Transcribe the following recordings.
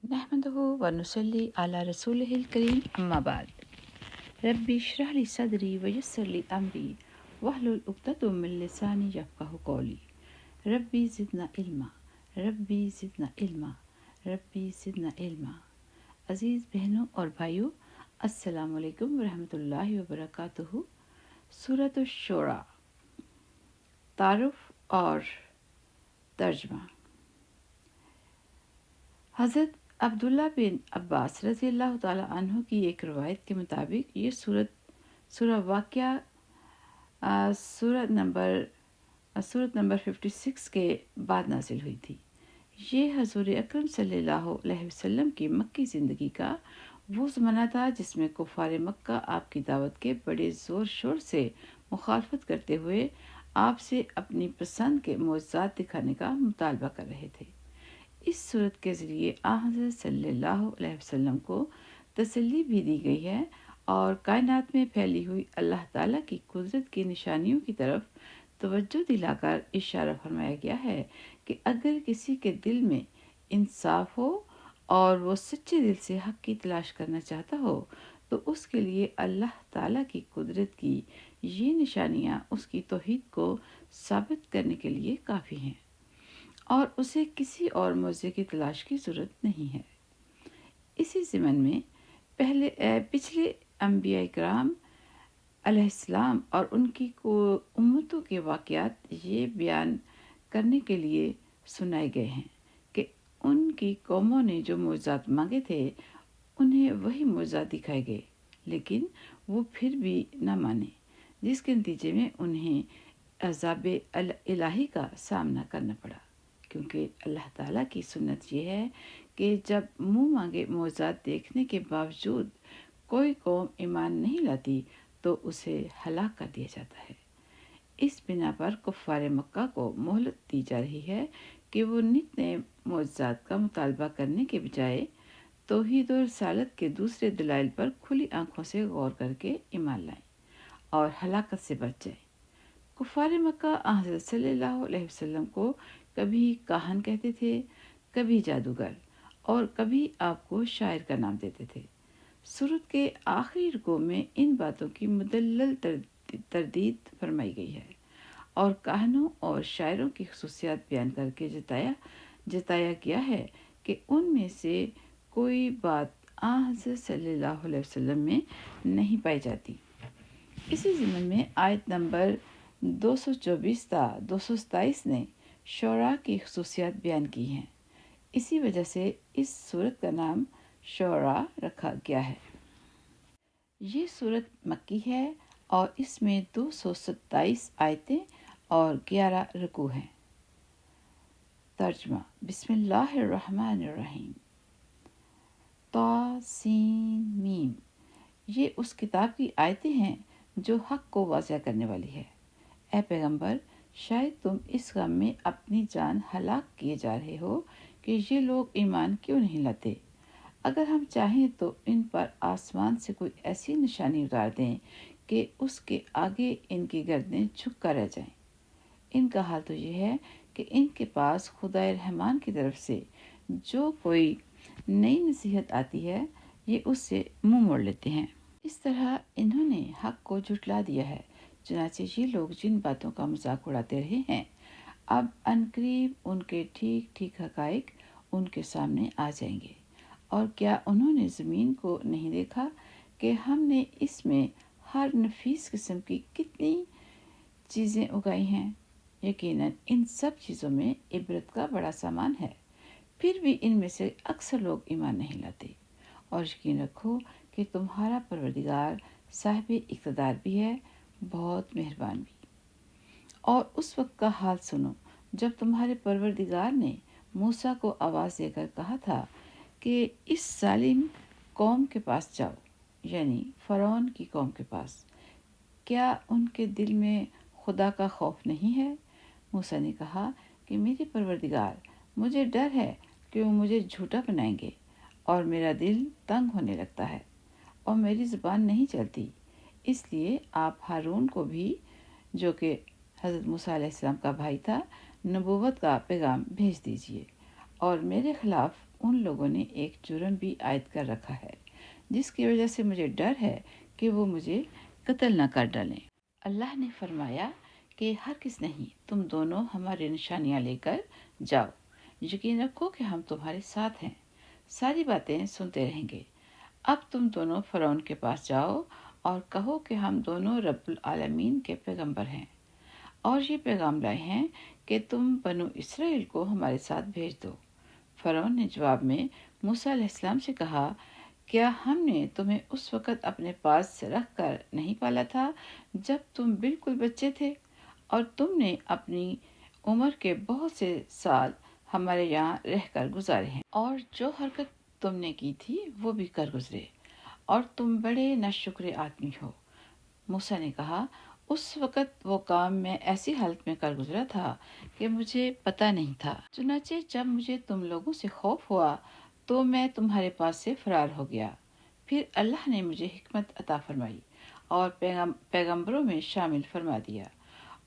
नहमदुहु व नुसल्ली अला रसूलिहिल करीम अम्मा बाद। रब्बी इश्रह ली सदरी व यस्सिर ली अमरी वहलुल उक़दतम मिन लिसानी यफ़क़हू क़ौली। रब्बी ज़िदना इल्मा, रब्बी ज़िदना इल्मा, रब्बी ज़िदना इल्मा। अज़ीज़ बहनों और भाइयों, अस्सलामु अलैकुम व रहमतुल्लाहि व बरकातुहू। सूरत शुरा, तारुफ और तर्जमा। हज़रत अब्दुल्ला बिन अब्बास रज़ी अल्लाह ताला अन्हु की एक रवायत के मुताबिक ये सूरत वाक़या सूरत नंबर 56 के बाद नाजिल हुई थी। ये हज़ूर अकरम सल्लल्लाहु अलैहि वसल्लम की मक्की ज़िंदगी का वो ज़माना था जिसमें कुफ़ार मक्का आपकी दावत के बड़े ज़ोर शोर से मुखालफत करते हुए आपसे अपनी पसंद के मोज़ात दिखाने का मुतालबा कर रहे थे। इस सूरत के ज़रिए हज़रत सल्लल्लाहु अलैहि वसल्लम को तसल्ली भी दी गई है और कायनात में फैली हुई अल्लाह ताला की कुदरत की निशानियों की तरफ तवज्जो दिलाकर इशारा फरमाया गया है कि अगर किसी के दिल में इंसाफ हो और वो सच्चे दिल से हक़ की तलाश करना चाहता हो तो उसके लिए अल्लाह ताला की कुदरत की ये निशानियाँ उसकी तौहीद को साबित करने के लिए काफ़ी हैं और उसे किसी और मौज़े की तलाश की ज़रूरत नहीं है। इसी ज़मन में पिछले अंबिया इकराम अलैहिस्सलाम और उनकी उम्मतों के वाक़यात ये बयान करने के लिए सुनाए गए हैं कि उनकी कौमों ने जो मोज़ात मांगे थे उन्हें वही मोज़ात दिखाए गए, लेकिन वो फिर भी न माने, जिसके नतीजे में उन्हें अज़ाब इलाही का सामना करना पड़ा। क्योंकि अल्लाह ताला की सुन्नत ये है कि जब मुँह मांगे मोज़ात देखने के बावजूद कोई कौम ईमान नहीं लाती तो उसे हलाक कर दिया जाता है। इस बिना पर कुफ़ार मक्का को मोहलत दी जा रही है कि वो नित नए मोज़ात का मुतालबा करने के बजाय तौहीद और रिसालत के दूसरे दलाइल पर खुली आंखों से गौर करके ईमान लाएं और हलाकत से बच जाएं। कुफ़ार मक्का हज़रत सल्लल्लाहु अलैहि वसल्लम को कभी काहन कहते थे, कभी जादूगर और कभी आपको शायर का नाम देते थे। सूरत के आखिरी रुकू में इन बातों की मुदल्लल तरदीद फरमाई गई है और काहनों और शायरों की खसूसियात बयान करके जताया गया है कि उनमें से कोई बात हज़रत सल्लल्लाहु अलैहि वसल्लम में नहीं पाई जाती। इसी ज़मन में आयत नंबर 224 ता 227 ने शोरा की खसूसियात बयान की हैं। इसी वजह से इस सूरत का नाम शोरा रखा गया है। ये सूरत मक्की है और इसमें 227 आयतें और 11 रुकू हैं। तर्जमा। बिस्मिल्लाहिर्रहमानिर्रहीम। तासीन मीम। ये उस किताब की आयतें हैं जो हक़ को वाज़ह करने वाली है। ए पैगंबर, शायद तुम इस गम में अपनी जान हलाक किए जा रहे हो कि ये लोग ईमान क्यों नहीं लाते। अगर हम चाहें तो इन पर आसमान से कोई ऐसी निशानी उतार दें कि उसके आगे इनकी गर्दनें झुक कर रह जाएं। इनका हाल तो ये है कि इनके पास खुदाए रहमान की तरफ से जो कोई नई नसीहत आती है ये उससे मुंह मोड़ लेते हैं। इस तरह इन्होंने हक़ को झुटला दिया है। चुनांचे ये लोग जिन बातों का मजाक उड़ाते रहे हैं अब अनकरीब उनके ठीक ठीक हक़ाइक़ उनके सामने आ जाएंगे। और क्या उन्होंने ज़मीन को नहीं देखा कि हमने इसमें हर नफीस किस्म की कितनी चीज़ें उगाई हैं। यकीनन इन सब चीज़ों में इबरत का बड़ा सामान है। फिर भी इनमें से अक्सर लोग ईमान नहीं लाते। और यकीन रखो कि तुम्हारा परवरदिगार साहिब इक़्तिदार भी है, बहुत मेहरबान भी। और उस वक्त का हाल सुनो जब तुम्हारे परवरदिगार ने मूसा को आवाज़ देकर कहा था कि इस जालिम कौम के पास जाओ, यानी फ़िरौन की कौम के पास। क्या उनके दिल में खुदा का खौफ नहीं है? मूसा ने कहा कि मेरे परवरदिगार, मुझे डर है कि वो मुझे झूठा बनाएंगे और मेरा दिल तंग होने लगता है और मेरी ज़ुबान नहीं चलती। इसलिए आप हारून को भी, जो कि हज़रत मूसा अलैहिस्सलाम का भाई था, नबूवत का पैगाम भेज दीजिए और मेरे ख़िलाफ़ उन लोगों ने एक जुर्म भी आयद कर रखा है जिसकी वजह से मुझे डर है कि वो मुझे कत्ल न कर डालें। अल्लाह ने फरमाया कि हरगिज़ नहीं, तुम दोनों हमारी निशानियां लेकर जाओ, यकीन रखो कि हम तुम्हारे साथ हैं, सारी बातें सुनते रहेंगे। अब तुम दोनों फ़िरौन के पास जाओ और कहो कि हम दोनों रब्बुल आलमीन के पैगंबर हैं और ये पैगाम लाए हैं कि तुम बनु इसराइल को हमारे साथ भेज दो। फ़िरौन ने जवाब में मूसा अलैहिस्सलाम से कहा, क्या हमने तुम्हें उस वक़्त अपने पास रख कर नहीं पाला था जब तुम बिल्कुल बच्चे थे और तुमने अपनी उम्र के बहुत से साल हमारे यहाँ रहकर गुजारे हैं और जो हरकत तुमने की थी वो भी कर गुजरे और तुम बड़े नाशुक्र आदमी हो। मूसा ने कहा, उस वक़्त वो काम मैं ऐसी हालत में कर गुजरा था कि मुझे पता नहीं था। चुनाचे जब मुझे तुम लोगों से खौफ हुआ तो मैं तुम्हारे पास से फरार हो गया। फिर अल्लाह ने मुझे हिकमत अता फरमाई और पैगंबरों में शामिल फरमा दिया,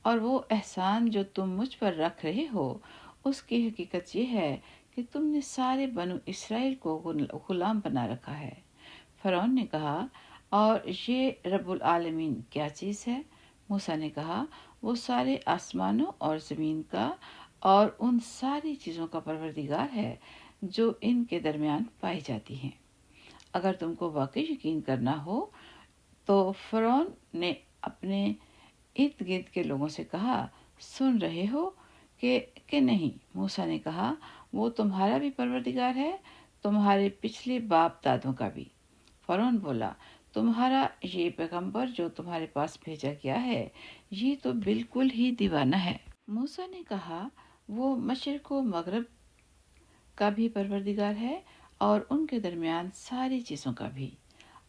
और वो एहसान जो तुम मुझ पर रख रहे हो उसकी हकीकत ये है कि तुमने सारे बनु इसराइल को गुलाम बना रखा है। फ़िरौन ने कहा, और ये रब्बुल आलमीन क्या चीज़ है? मूसा ने कहा, वो सारे आसमानों और ज़मीन का और उन सारी चीज़ों का परवरदिगार है जो इनके दरमियान पाई जाती हैं। अगर तुमको वाकई यकीन करना हो तो फ़िरौन ने अपने इर्द गिर्द के लोगों से कहा, सुन रहे हो कि नहीं? मूसा ने कहा, वो तुम्हारा भी परवरदिगार है, तुम्हारे पिछले बाप दादों का भी। फ़िरौन बोला, तुम्हारा ये पैगंबर जो तुम्हारे पास भेजा गया है ये तो बिल्कुल ही दीवाना है। मूसा ने कहा, वो मशरिक़ व मगरिब का भी परवरदिगार है और उनके दरमियान सारी चीज़ों का भी,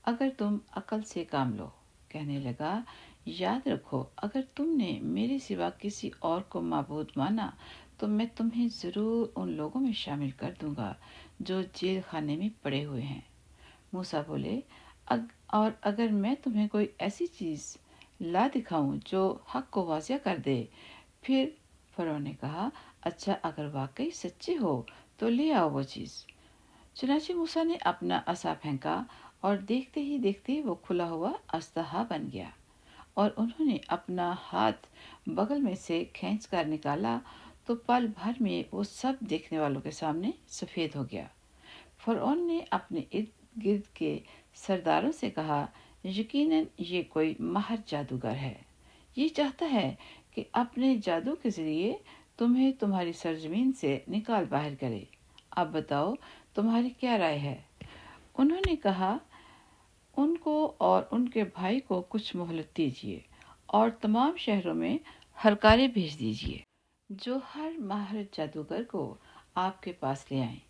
अगर तुम अकल से काम लो। कहने लगा, याद रखो, अगर तुमने मेरे सिवा किसी और को माबूद माना तो मैं तुम्हें ज़रूर उन लोगों में शामिल कर दूंगा जो जेल खाने में पड़े हुए हैं। मूसा बोले, और अगर मैं तुम्हें कोई ऐसी चीज़ ला दिखाऊं जो हक को वाज़िया कर दे। फिर फ़िरौन ने कहा, अच्छा, अगर वाकई सच्चे हो तो ले आओ वो चीज़। चुनाचे मूसा ने अपना असा फेंका और देखते ही देखते वो खुला हुआ अस्तहा बन गया और उन्होंने अपना हाथ बगल में से खींच कर निकाला तो पल भर में वो सब देखने वालों के सामने सफ़ेद हो गया। फ़िरौन ने अपने इर्द गिर्द के सरदारों से कहा, यकीनन ये कोई माहिर जादूगर है, ये चाहता है कि अपने जादू के ज़रिए तुम्हें तुम्हारी सरजमीन से निकाल बाहर करे। अब बताओ, तुम्हारी क्या राय है? उन्होंने कहा, उनको और उनके भाई को कुछ मोहलत दीजिए और तमाम शहरों में हलकारे भेज दीजिए जो हर माहिर जादूगर को आपके पास ले आएं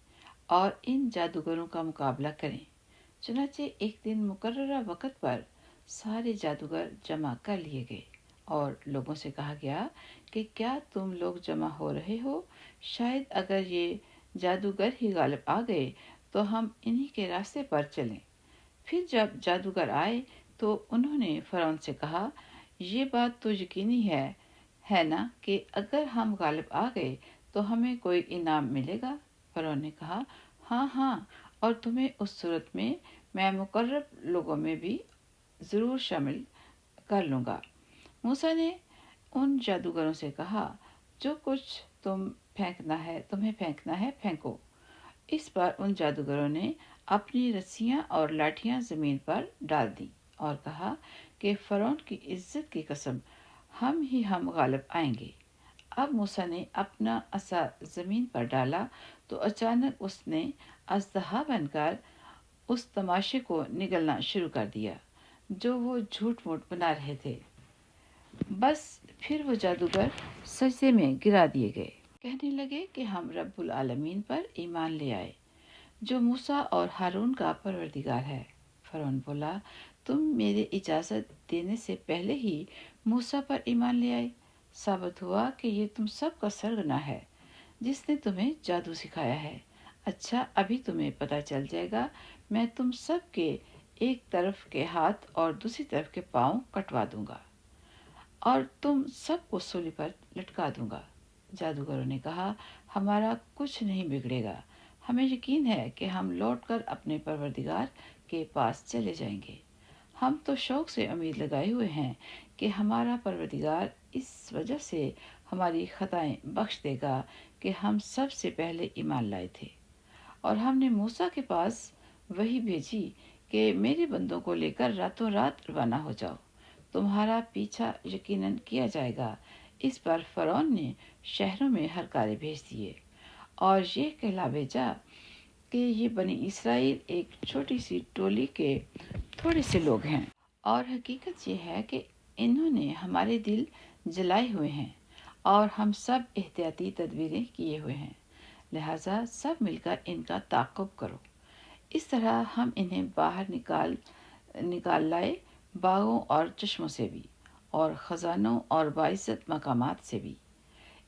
और इन जादूगरों का मुकाबला करें। चुनाचे एक दिन मुकर्ररा वक़्त पर सारे जादूगर जमा कर लिए गए और लोगों से कहा गया कि क्या तुम लोग जमा हो रहे हो? शायद अगर ये जादूगर ही गालिब आ गए तो हम इन्हीं के रास्ते पर चलें। फिर जब जादूगर आए तो उन्होंने फ़िरौन से कहा, ये बात तो यकीनी है ना कि अगर हम गालिब आ गए तो हमें कोई इनाम मिलेगा? फ़िरौन ने कहा, हाँ हाँ, और तुम्हें उस सूरत में मैं मुकर्रब लोगों में भी ज़रूर शामिल कर लूँगा। मूसा ने उन जादूगरों से कहा, जो कुछ तुम्हें फेंकना है फेंको। इस बार उन जादूगरों ने अपनी रस्सियां और लाठियां जमीन पर डाल दी और कहा कि फ़िरौन की इज्जत की कसम, हम गालिब आएंगे। अब मूसा ने अपना असा जमीन पर डाला तो अचानक उसने अजदहा बनकर उस तमाशे को निगलना शुरू कर दिया जो वो झूठ मूठ बना रहे थे। बस फिर वो जादूगर सजदे में गिरा दिए गए। कहने लगे कि हम रब्बुल आलमीन पर ईमान ले आए जो मूसा और हारून का परवरदिगार है। फ़िरौन बोला, तुम मेरे इजाज़त देने से पहले ही मूसा पर ईमान ले आए। साबित हुआ कि ये तुम सब का सरगना है जिसने तुम्हें जादू सिखाया है। अच्छा, अभी तुम्हें पता चल जाएगा, मैं तुम सब के एक तरफ के हाथ और दूसरी तरफ के पाँव कटवा दूंगा और तुम सबको सूली पर लटका दूंगा। जादूगरों ने कहा, हमारा कुछ नहीं बिगड़ेगा, ہمیں یقین ہے کہ ہم لوٹ کر اپنے پروردگار کے پاس چلے جائیں گے۔ ہم تو شوق سے امید لگائے ہوئے ہیں کہ ہمارا پروردگار اس وجہ سے ہماری خطائیں بخش دے گا کہ ہم سب سے پہلے ایمان لائے تھے، اور ہم نے موسیٰ کے پاس وحی بھیجی کہ میرے بندوں کو لے کر راتوں رات روانہ ہو جاؤ، تمہارا پیچھا یقیناً کیا جائے گا۔ اس پر فرعون نے شہروں میں ہرکارے بھیج دیے اور یہ کہلا بھیجا کہ یہ بنی اسرائیل ایک چھوٹی سی ٹولی کے تھوڑے سے لوگ ہیں، اور حقیقت یہ ہے کہ انہوں نے ہمارے دل جلائے ہوئے ہیں اور ہم سب احتیاطی تدبیریں کیے ہوئے ہیں، لہٰذا سب مل کر ان کا تعاقب کرو۔ اس طرح ہم انہیں باہر نکال لائے، باغوں اور چشموں سے بھی، اور خزانوں اور باعزت مقامات سے بھی۔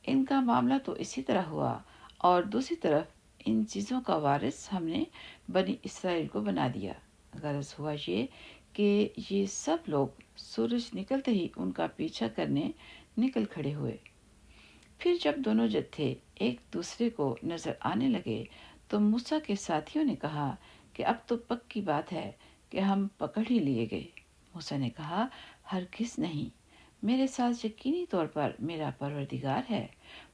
ان کا معاملہ تو اسی طرح ہوا، اور دوسری طرف ان چیزوں کا وارث ہم نے بنی اسرائیل کو بنا دیا۔ غرض ہوا یہ کہ یہ سب لوگ سورج نکلتے ہی ان کا پیچھا کرنے نکل کھڑے ہوئے۔ پھر جب دونوں جتھے ایک دوسرے کو نظر آنے لگے تو موسیٰ کے ساتھیوں نے کہا کہ اب تو پکی بات ہے کہ ہم پکڑ ہی لیے گئے۔ موسیٰ نے کہا، ہرگز نہیں، میرے ساتھ یقینی طور پر میرا پروردگار ہے،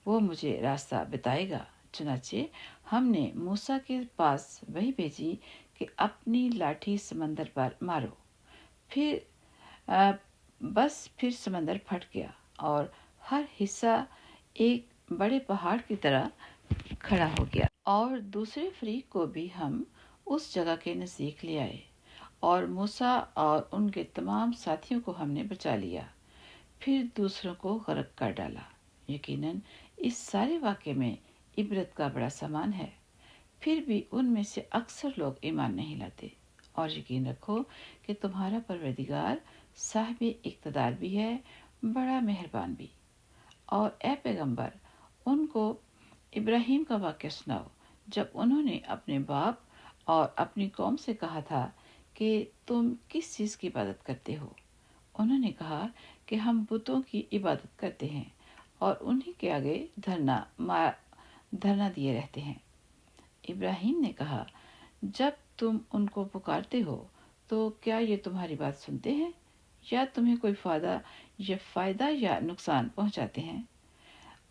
وہ مجھے راستہ بتائے گا۔ چنانچہ ہم نے موسیٰ کے پاس وحی بھیجی کہ اپنی لاٹھی سمندر پر مارو۔ پھر سمندر پھٹ گیا اور ہر حصہ ایک بڑے پہاڑ کی طرح کھڑا ہو گیا، اور دوسرے فریق کو بھی ہم اس جگہ کے نزدیک لے آئے، اور موسیٰ اور ان کے تمام ساتھیوں کو ہم نے بچا لیا، پھر دوسروں کو غرق کر ڈالا۔ یقیناً اس سارے واقعے میں عبرت کا بڑا سامان ہے۔ پھر بھی ان میں سے اکثر لوگ ایمان نہیں لاتے، اور یقین رکھو کہ تمہارا پروردگار صاحب اقتدار بھی ہے، بڑا مہربان بھی۔ اور اے پیغمبر، ان کو ابراہیم کا واقعہ سناؤ جب انہوں نے اپنے باپ اور اپنی قوم سے کہا تھا کہ تم کس چیز کی عبادت کرتے ہو؟ انہوں نے کہا کہ ہم بتوں کی عبادت کرتے ہیں اور انہی کے آگے دھرنا دیے رہتے ہیں۔ ابراہیم نے کہا، جب تم ان کو پکارتے ہو تو کیا یہ تمہاری بات سنتے ہیں یا تمہیں کوئی فائدہ یا نقصان پہنچاتے ہیں؟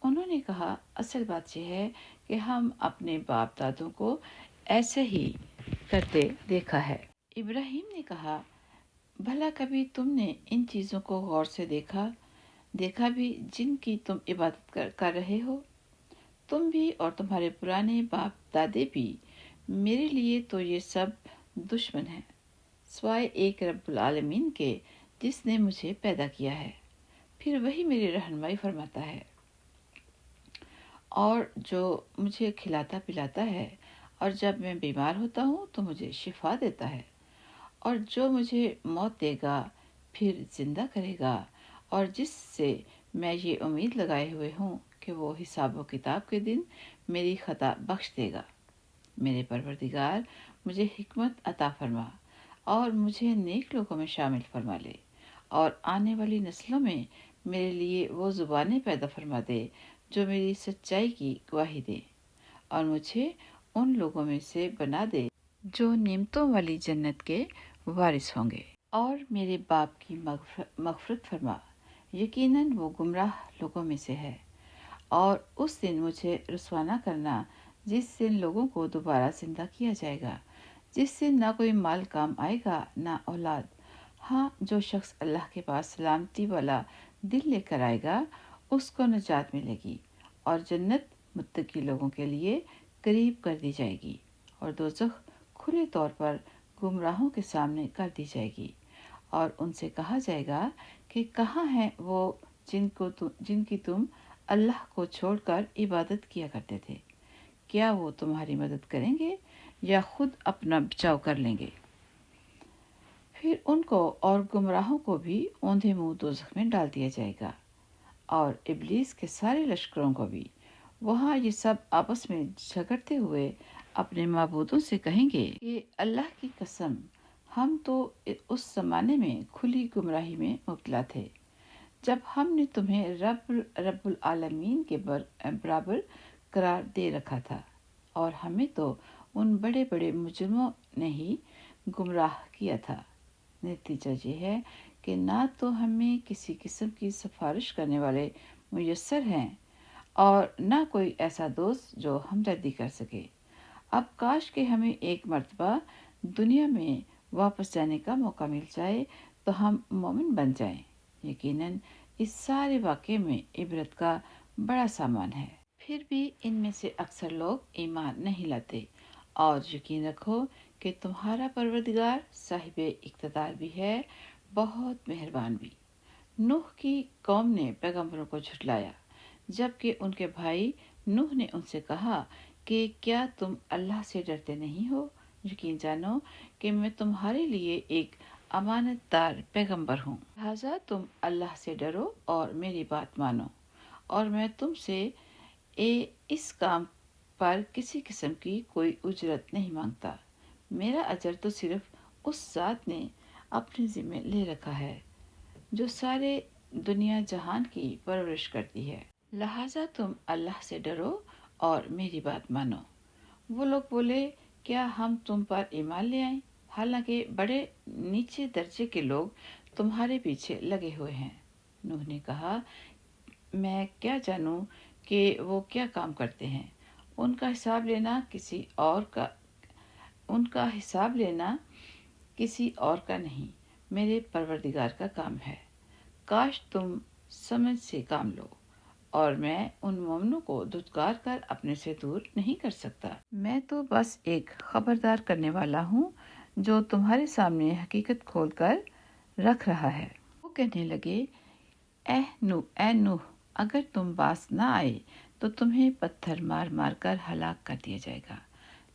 انہوں نے کہا، اصل بات یہ ہے کہ ہم اپنے باپ دادوں کو ایسے ہی کرتے دیکھا ہے۔ ابراہیم نے کہا، بھلا کبھی تم نے ان چیزوں کو غور سے دیکھا بھی جن کی تم عبادت کر رہے ہو؟ تم بھی اور تمہارے پرانے باپ دادے بھی، میرے لیے تو یہ سب دشمن ہیں، سوائے ایک رب العالمین کے جس نے مجھے پیدا کیا ہے، پھر وہی میری رہنمائی فرماتا ہے، اور جو مجھے کھلاتا پلاتا ہے، اور جب میں بیمار ہوتا ہوں تو مجھے شفا دیتا ہے، اور جو مجھے موت دے گا پھر زندہ کرے گا، اور جس سے میں یہ امید لگائے ہوئے ہوں کہ وہ حساب و کتاب کے دن میری خطا بخش دے گا۔ میرے پروردگار، مجھے حکمت عطا فرما اور مجھے نیک لوگوں میں شامل فرما لے، اور آنے والی نسلوں میں میرے لیے وہ زبانیں پیدا فرما دے جو میری سچائی کی گواہی دے، اور مجھے ان لوگوں میں سے بنا دے جو نعمتوں والی جنت کے وارث ہوں گے، اور میرے باپ کی مغفرت فرما، یقیناً وہ گمراہ لوگوں میں سے ہے۔ اور اس دن مجھے رسوا نہ کرنا جس دن لوگوں کو دوبارہ زندہ کیا جائے گا، جس دن نہ کوئی مال کام آئے گا نہ اولاد۔ ہاں، جو شخص اللہ کے پاس سلامتی والا دل لے کر آئے گا اس کو نجات ملے گی، اور جنت متقی لوگوں کے لیے قریب کر دی جائے گی، اور دوزخ کھلے طور پر گمراہوں کے سامنے کر دی جائے گی، اور ان سے کہا جائے گا کہ کہاں ہیں وہ جن کی تم اللہ کو چھوڑ کر عبادت کیا کرتے تھے؟ کیا وہ تمہاری مدد کریں گے یا خود اپنا بچاؤ کر لیں گے؟ پھر ان کو اور گمراہوں کو بھی اوندھے منہ دوزخ میں ڈال دیا جائے گا، اور ابلیس کے سارے لشکروں کو بھی۔ وہاں یہ سب آپس میں جھگڑتے ہوئے اپنے معبودوں سے کہیں گے کہ اللہ کی قسم، ہم تو اس زمانے میں کھلی گمراہی میں مبتلا تھے جب ہم نے تمہیں رب العالمین کے برابر قرار دے رکھا تھا، और हमें तो उन बड़े बड़े मुजरिमों ने ही गुमराह किया था। नतीजा ये है कि ना तो हमें किसी किस्म की सिफारिश करने वाले मुयस्सर हैं और ना कोई ऐसा दोस्त जो हमदर्दी कर सके। अब काश कि हमें एक मर्तबा दुनिया में वापस जाने का मौका मिल जाए तो हम मोमिन बन जाएं। यकीनन इस सारे वाक़े में इबरत का बड़ा सामान है। फिर भी इनमें से अक्सर लोग ईमान नहीं लाते। और यकीन रखो कि तुम्हारा परवरदिगार साहिब इक़्तिदार भी है, बहुत मेहरबान भी। नूह की कौम ने पैगंबरों को झुठलाया, जबकि उनके भाई नूह ने उनसे कहा कि क्या तुम अल्लाह से डरते नहीं हो? यकीन जानो कि मैं तुम्हारे लिए एक अमानतदार पैगंबर हूँ। लिहाजा तुम अल्लाह से डरो और मेरी बात मानो, और मैं तुमसे इस काम पर किसी किस्म की कोई उजरत नहीं मांगता। मेरा अजर तो सिर्फ उस ज़ात ने अपने ज़िम्मे ले रखा है जो सारे दुनिया जहान की परवरिश करती है। लिहाजा तुम अल्लाह से डरो और मेरी बात मानो। वो लोग बोले, क्या हम तुम पर ईमान ले आए, हालांकि बड़े नीचे दर्जे के लोग तुम्हारे पीछे लगे हुए हैं। नूह ने कहा, मैं क्या जानूं कि वो क्या काम करते हैं। उनका हिसाब लेना किसी और का उनका हिसाब लेना किसी और का नहीं, मेरे परवरदिगार का काम है। काश तुम समझ से काम लो, और मैं उन मोमिनों को धुतकार कर अपने से दूर नहीं कर सकता। मैं तो बस एक खबरदार करने वाला हूँ जो तुम्हारे सामने हकीकत खोल कर रख रहा है। वो कहने लगे, ए नूह, अगर तुम पास न आए तो तुम्हें पत्थर मार मार कर हलाक कर दिया जाएगा।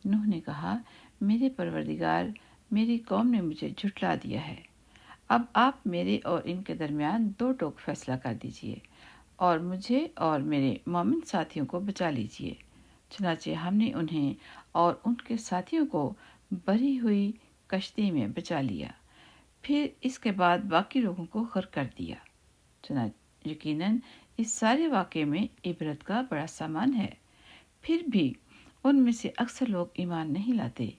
नूह ने कहा, मेरे परवरदिगार, मेरी कौम ने मुझे झुठला दिया है। अब आप मेरे और इनके दरमियान दो टोक फैसला कर दीजिए और मुझे और मेरे मोमिन साथियों को बचा लीजिए। चुनाचे हमने उन्हें और उनके साथियों को भरी हुई कश्ती में बचा लिया, फिर इसके बाद बाकी लोगों को गर्क कर दिया। यकीनन इस सारे वाक़े में इबरत का बड़ा सामान है। फिर भी उनमें से अक्सर लोग ईमान नहीं लाते।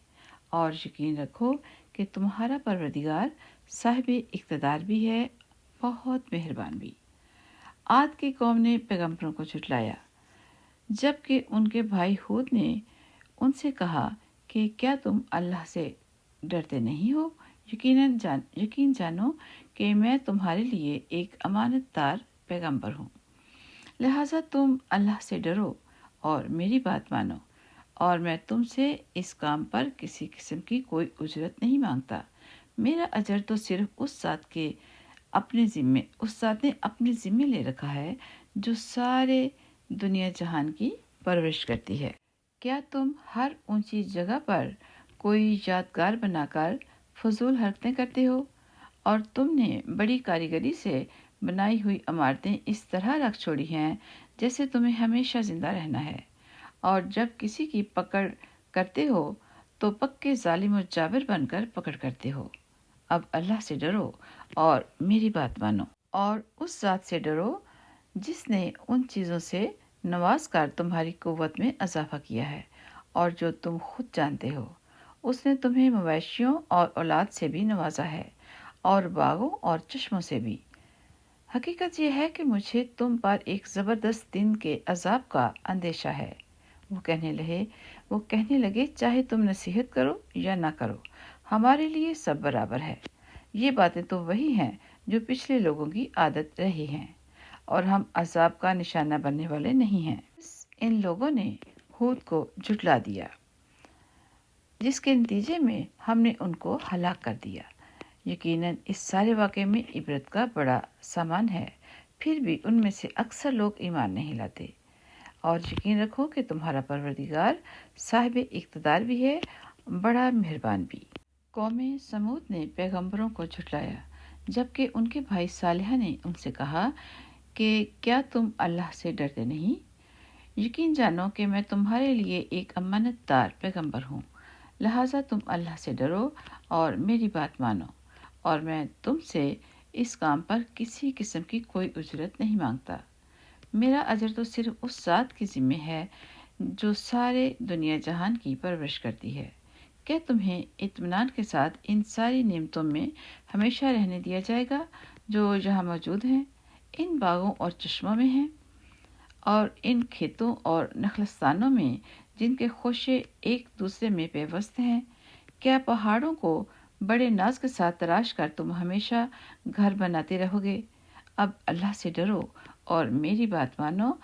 और यकीन रखो कि तुम्हारा परवरदिगार साहिब इक़्तिदार भी है, बहुत मेहरबान भी। आद की कौम ने पैगंबरों को झुठलाया, जबकि उनके भाई हूद ने उनसे कहा कि क्या तुम अल्लाह से डरते नहीं हो? यकीन जानो कि मैं तुम्हारे लिए एक अमानतदार पैगंबर हूँ। लिहाजा तुम अल्लाह से डरो और मेरी बात मानो, और मैं तुमसे इस काम पर किसी किस्म की कोई उजरत नहीं मांगता। मेरा अजर तो सिर्फ उस ज़ात ने अपने ज़िम्मे ले रखा है जो सारे दुनिया जहान की परवरिश करती है। क्या तुम हर ऊंची जगह पर कोई यादगार बनाकर फजूल हरकतें करते हो, और तुमने बड़ी कारीगरी से बनाई हुई इमारतें इस तरह रख छोड़ी हैं जैसे तुम्हें हमेशा जिंदा रहना है, और जब किसी की पकड़ करते हो तो पक्के जालिम और जाबिर बनकर पकड़ करते हो। अब अल्लाह से डरो और मेरी बात मानो, और उस ज़ात से डरो जिसने उन चीज़ों से नवाज कर तुम्हारी कुव्वत में इजाफा किया है और जो तुम खुद जानते हो। उसने तुम्हें मवेशियों और औलाद से भी नवाजा है, और बागों और चश्मों से भी। हकीकत यह है कि मुझे तुम पर एक ज़बरदस्त दिन के अजाब का अंदेशा है। वो कहने लगे, चाहे तुम नसीहत करो या ना करो, हमारे लिए सब बराबर है। ये बातें तो वही हैं जो पिछले लोगों की आदत रही हैं, और हम अजाब का निशाना बनने वाले नहीं हैं। इन लोगों ने हूद को झुठला दिया, जिसके नतीजे में हमने उनको हलाक कर दिया। यकीनन इस सारे वाक़े में इबरत का बड़ा सामान है। फिर भी उनमें से अक्सर लोग ईमान नहीं लाते। और यकीन रखो कि तुम्हारा परवरदिगार साहिब इक़्तिदार भी है, बड़ा मेहरबान भी। कौमे समूद ने पैगंबरों को झुठलाया, जबकि उनके भाई सालिह ने उनसे कहा कि क्या तुम अल्लाह से डरते नहीं? यकीन जानो कि मैं तुम्हारे लिए एक अमानतदार पैगंबर हूँ। लिहाजा तुम अल्लाह से डरो और मेरी बात मानो, और मैं तुमसे इस काम पर किसी किस्म की कोई उजरत नहीं मांगता। मेरा अजर तो सिर्फ उस ज़ात के ज़िम्मे है जो सारे दुनिया जहान की परवरिश करती है। क्या तुम्हें इत्मीनान के साथ इन सारी नेमतों में हमेशा रहने दिया जाएगा जो यहाँ मौजूद हैं, इन बागों और चश्मों में हैं, और इन खेतों और नखलस्तानों में जिनके खोशे एक दूसरे में पेवस्त हैं? क्या पहाड़ों को बड़े नाज के साथ तराश कर तुम हमेशा घर बनाते रहोगे? अब अल्लाह से डरो और मेरी बात मानो,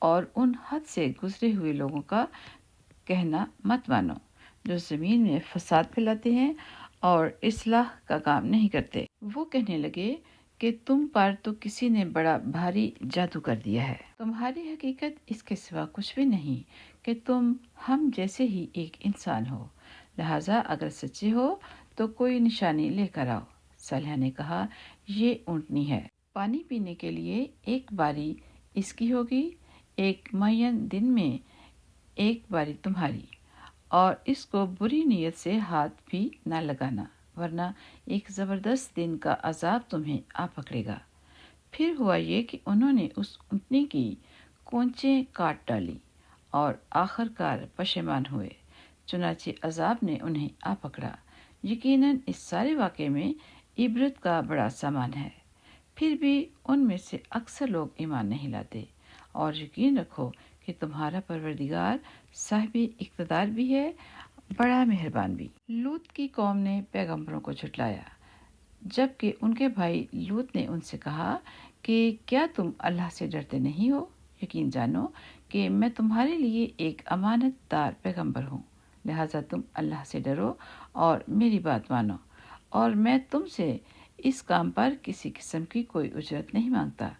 और उन हद से गुजरे हुए लोगों का कहना मत मानो जो जमीन में फसाद फैलाते हैं और इस्लाह का काम नहीं करते। वो कहने लगे कि तुम पर तो किसी ने बड़ा भारी जादू कर दिया है। तुम्हारी हकीकत इसके सिवा कुछ भी नहीं कि तुम हम जैसे ही एक इंसान हो। लिहाजा अगर सच्चे हो तो कोई निशानी लेकर आओ। सालिहा ने कहा, ये ऊँटनी है। पानी पीने के लिए एक बारी इसकी होगी, एक मुअय्यन दिन में एक बारी तुम्हारी, और इसको बुरी नीयत से हाथ भी न लगाना, वरना एक जबरदस्त दिन का अजाब तुम्हें आ पकड़ेगा। फिर हुआ ये कि उन्होंने उस ऊँटनी की कोंचें काट डाली और आखिरकार पशेमान हुए। चुनाचे अजाब ने उन्हें आ पकड़ा। यकीनन इस सारे वाक़े में इबरत का बड़ा सामान है। फिर भी उनमें से अक्सर लोग ईमान नहीं लाते। और यकीन रखो कि तुम्हारा परवरदिगार साहिब इक़्तिदार भी है, बड़ा मेहरबान भी। लूत की कौम ने पैगंबरों को झुटलाया, जबकि उनके भाई लूत ने उनसे कहा कि क्या तुम अल्लाह से डरते नहीं हो? यकीन जानो कि मैं तुम्हारे लिए एक अमानतदार पैगंबर हूँ। लिहाजा तुम अल्लाह से डरो और मेरी बात मानो, और मैं तुमसे इस काम पर किसी किस्म की कोई उजरत नहीं मांगता।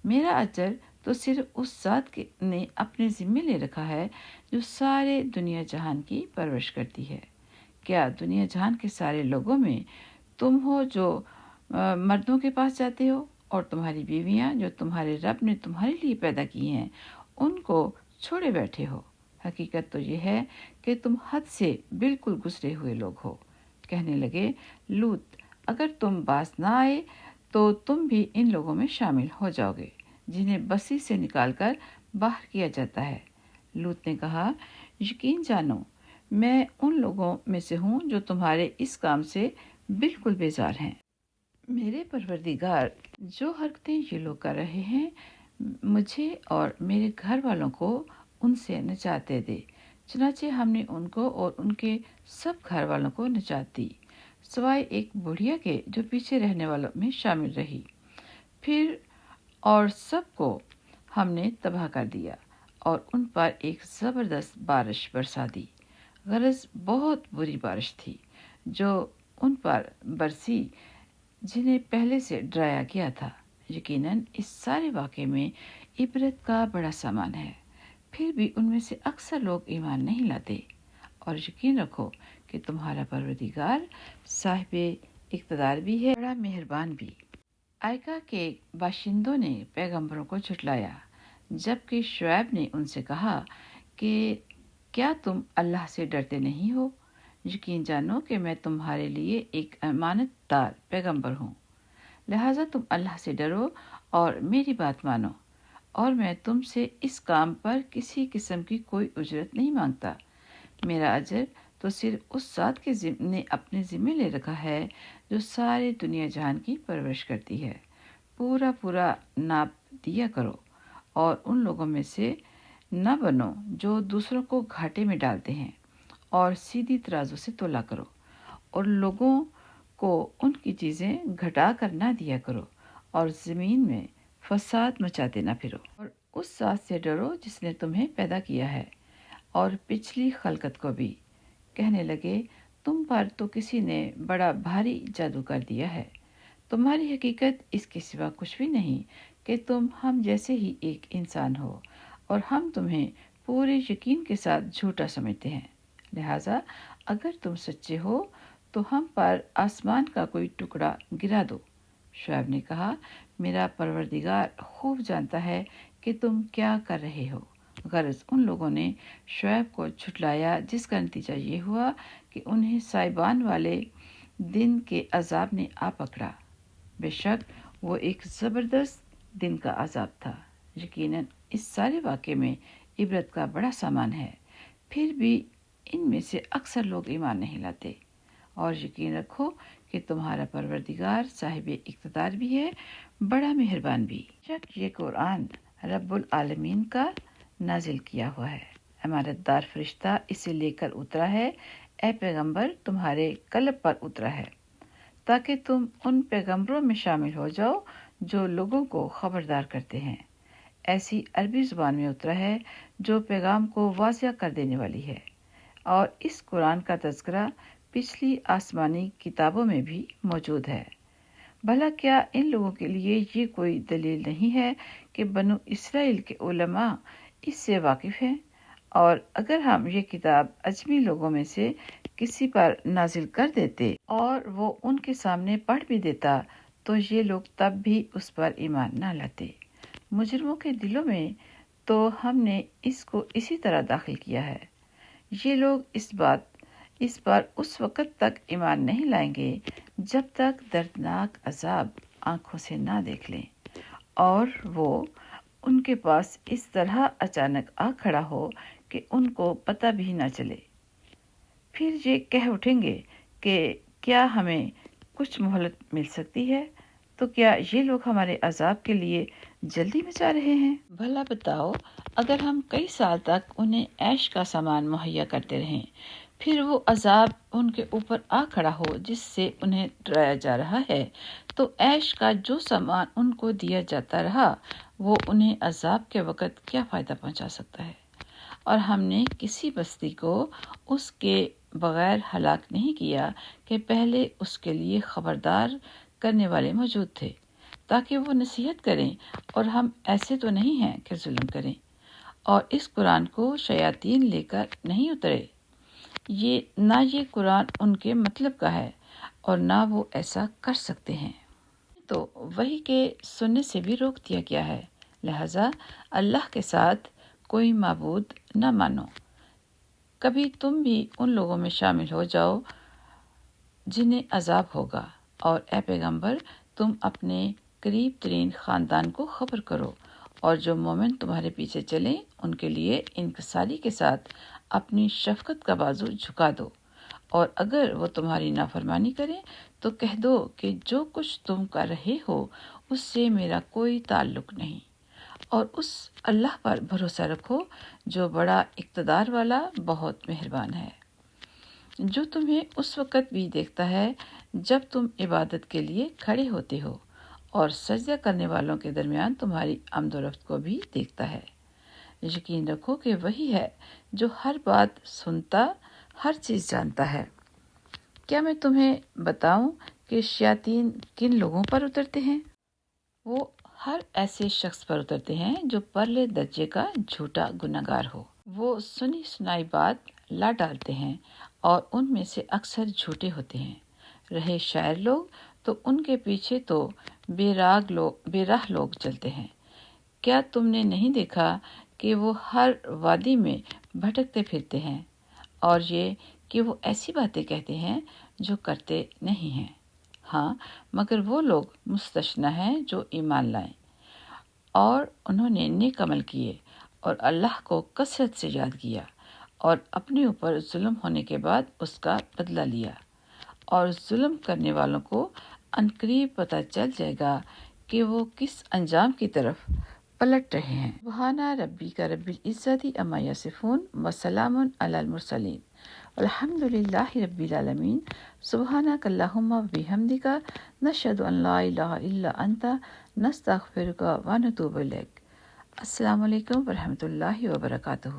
मेरा अजर तो सिर्फ उस ज़ात ने अपने ज़िम्मे ले रखा है जो सारे दुनिया जहान की परवरिश करती है। क्या दुनिया जहान के सारे लोगों में तुम हो जो मर्दों के पास जाते हो, और तुम्हारी बीवियां जो तुम्हारे रब ने तुम्हारे लिए पैदा की हैं उनको छोड़े बैठे हो? हकीकत तो ये है कि तुम हद से बिल्कुल गुजरे हुए लोग हो। कहने लगे, लूत, अगर तुम बाज ना आए तो तुम भी इन लोगों में शामिल हो जाओगे जिन्हें बस्ती से निकालकर बाहर किया जाता है। लूत ने कहा, यकीन जानो मैं उन लोगों में से हूँ जो तुम्हारे इस काम से बिल्कुल बेजार हैं। मेरे परवरदिगार जो हरकतें ये लोग कर रहे हैं, मुझे और मेरे घर वालों को उनसे निजात दे दे। चुनाचे हमने उनको और उनके सब घर वालों को निजात दी, सिवाय एक बुढ़िया के जो पीछे रहने वालों में शामिल रही। फिर और सबको हमने तबाह कर दिया और उन पर एक ज़बरदस्त बारिश बरसा दी। गरज बहुत बुरी बारिश थी जो उन पर बरसी जिन्हें पहले से डराया गया था। यकीनन इस सारे वाक़े में इबरत का बड़ा सामान है। फिर भी उनमें से अक्सर लोग ईमान नहीं लाते। और यकीन रखो कि तुम्हारा परवरदिगार साहिब इक़्तिदार भी है, बड़ा मेहरबान भी। आयका के बाशिंदों ने पैगंबरों को झुटलाया, जबकि शुएब ने उनसे कहा कि क्या तुम अल्लाह से डरते नहीं हो? यकीन जानो कि मैं तुम्हारे लिए एक अमानतदार पैगंबर हूँ। लिहाजा तुम अल्लाह से डरो और मेरी बात मानो, और मैं तुमसे इस काम पर किसी किस्म की कोई उजरत नहीं मांगता। मेरा अजर तो सिर्फ उस ज़ात के ने अपने ज़िम्मे ले रखा है जो सारे दुनिया जहान की परवरिश करती है। पूरा पूरा नाप दिया करो और उन लोगों में से न बनो जो दूसरों को घाटे में डालते हैं, और सीधी तराजू से तोला करो, और लोगों को उनकी चीज़ें घटा कर ना दिया करो, और ज़मीन में फसाद मचाते ना फिरो। और उस ज़ात से डरो जिसने तुम्हें पैदा किया है और पिछली खलकत को भी। कहने लगे, तुम पर तो किसी ने बड़ा भारी जादू कर दिया है। तुम्हारी हकीकत इसके सिवा कुछ भी नहीं कि तुम हम जैसे ही एक इंसान हो, और हम तुम्हें पूरे यकीन के साथ झूठा समझते हैं। लिहाजा अगर तुम सच्चे हो तो हम पर आसमान का कोई टुकड़ा गिरा दो। शुएब ने कहा, मेरा परवरदिगार खूब जानता है कि तुम क्या कर रहे हो। गरज उन लोगों ने शुएब को झुटलाया, जिसका नतीजा ये हुआ कि उन्हें साइबान वाले दिन के अजाब ने आ पकड़ा। बेशक वो एक ज़बरदस्त दिन का अजाब था। यकीनन इस सारे वाक़े में عبرت کا بڑا سامان ہے، پھر بھی ان میں سے اکثر لوگ ایمان نہیں لاتے۔ اور یقین رکھو کہ تمہارا پروردگار صاحب اقتدار بھی ہے، بڑا مہربان بھی۔ شک یہ قرآن رب العالمین کا نازل کیا ہوا ہے، امانت دار فرشتہ اسے لے کر اترا ہے، اے پیغمبر تمہارے قلب پر اترا ہے تاکہ تم ان پیغمبروں میں شامل ہو جاؤ جو لوگوں کو خبردار کرتے ہیں۔ ایسی عربی زبان میں اترا ہے جو پیغام کو واضح کر دینے والی ہے، اور اس قرآن کا تذکرہ پچھلی آسمانی کتابوں میں بھی موجود ہے۔ بھلا کیا ان لوگوں کے لیے یہ کوئی دلیل نہیں ہے کہ بنو اسرائیل کے علماء اس سے واقف ہیں؟ اور اگر ہم یہ کتاب اجمی لوگوں میں سے کسی پر نازل کر دیتے اور وہ ان کے سامنے پڑھ بھی دیتا تو یہ لوگ تب بھی اس پر ایمان نہ لاتے۔ مجرموں کے دلوں میں تو ہم نے اس کو اسی طرح داخل کیا ہے۔ یہ لوگ اس پر اس وقت تک ایمان نہیں لائیں گے جب تک دردناک عذاب آنکھوں سے نہ دیکھ لیں اور وہ ان کے پاس اس طرح اچانک آ کھڑا ہو کہ ان کو پتہ بھی نہ چلے۔ پھر یہ کہہ اٹھیں گے کہ کیا ہمیں کچھ مہلت مل سکتی ہے؟ تو کیا یہ لوگ ہمارے عذاب کے لیے جلدی میں جا رہے ہیں؟ بھلا بتاؤ، اگر ہم کئی سال تک انہیں عیش کا سامان مہیا کرتے رہیں، پھر وہ عذاب ان کے اوپر آ کھڑا ہو جس سے انہیں ڈرایا جا رہا ہے، تو عیش کا جو سامان ان کو دیا جاتا رہا وہ انہیں عذاب کے وقت کیا فائدہ پہنچا سکتا ہے؟ اور ہم نے کسی بستی کو اس کے بغیر ہلاک نہیں کیا کہ پہلے اس کے لیے خبردار کرنے والے موجود تھے تاکہ وہ نصیحت کریں، اور ہم ایسے تو نہیں ہیں کہ ظلم کریں۔ اور اس قرآن کو شیاطین لے کر نہیں اترے، نہ یہ قرآن ان کے مطلب کا ہے اور نہ وہ ایسا کر سکتے ہیں۔ تو وہی کے سننے سے بھی روک دیا گیا ہے، لہذا اللہ کے ساتھ کوئی معبود نہ مانو۔ کبھی تم بھی ان لوگوں میں شامل ہو جاؤ جنہیں عذاب ہوگا، اور اے پیغمبر تم اپنے قریب ترین خاندان کو خبر کرو، اور جو مومن تمہارے پیچھے چلیں ان کے لیے انکساری کے ساتھ اپنی شفقت کا بازو جھکا دو، اور اگر وہ تمہاری نافرمانی کریں تو کہہ دو کہ جو کچھ تم کر رہے ہو اس سے میرا کوئی تعلق نہیں، اور اس اللہ پر بھروسہ رکھو جو بڑا اقتدار والا بہت مہربان ہے، جو تمہیں اس وقت بھی دیکھتا ہے جب تم عبادت کے لیے کھڑے ہوتے ہو، اور سجدہ کرنے والوں کے درمیان تمہاری آمد و رفت کو بھی دیکھتا ہے۔ یقین رکھو کہ وہی ہے جو ہر بات سنتا، ہر چیز جانتا ہے۔ کیا میں تمہیں بتاؤں کہ شیاطین کن لوگوں پر اترتے ہیں؟ وہ ہر ایسے شخص پر اترتے ہیں جو پرلے درجے کا جھوٹا گناہگار ہو۔ وہ سنی سنائی بات لا ڈالتے ہیں اور ان میں سے اکثر جھوٹے ہوتے ہیں۔ رہے شاعر لوگ تو ان کے پیچھے تو بے راہ لوگ چلتے ہیں۔ کیا تم نے نہیں دیکھا کہ وہ ہر وادی میں بھٹکتے پھرتے ہیں، اور یہ کہ وہ ایسی باتیں کہتے ہیں جو کرتے نہیں ہیں؟ ہاں، مگر وہ لوگ مستثنی ہیں جو ایمان لائے اور انہوں نے نیک عمل کیے اور اللہ کو کثرت سے یاد کیا، اور اپنے اوپر ظلم ہونے کے بعد اس کا بدلہ لیا۔ اور ظلم کرنے والوں کو عنقریب پتہ چل جائے گا کہ وہ کس انجام کی طرف پلٹ رہے ہیں۔ سبحان ربک رب العزت عما یصفون وسلام علی المرسلین والحمد للہ رب العالمین۔ سبحانک اللہم وبحمدک، نشہد ان لا الہ الا انت، نستغفرک ونتوب الیک۔ السلام علیکم ورحمۃ اللہ وبرکاتہ۔